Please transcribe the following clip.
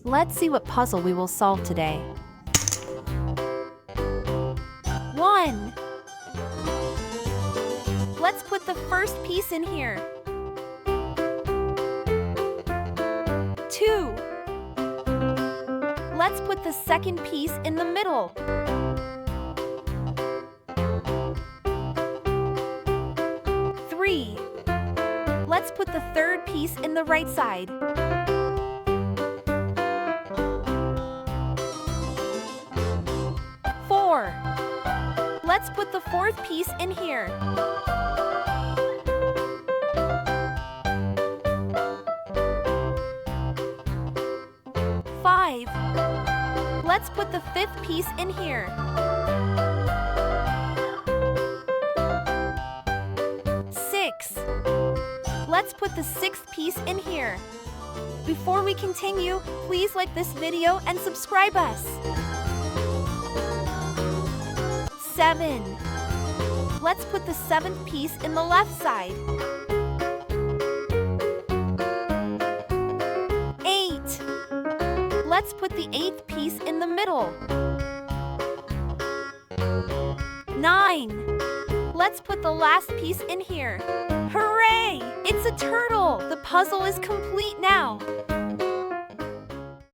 Let's see what puzzle we will solve today. 1. Let's put the first piece in here. 2. Let's put the second piece in the middle. 3. Let's put the third piece in the right side. 4. Let's put the fourth piece in here. 5. Let's put the fifth piece in here. 6. Let's put the sixth piece in here. Before we continue, please like this video and subscribe us. 7. Let's put the seventh piece in the left side. 8. Let's put the eighth piece in the middle. 9. Let's put the last piece in here. Hooray! It's a turtle! The puzzle is complete now.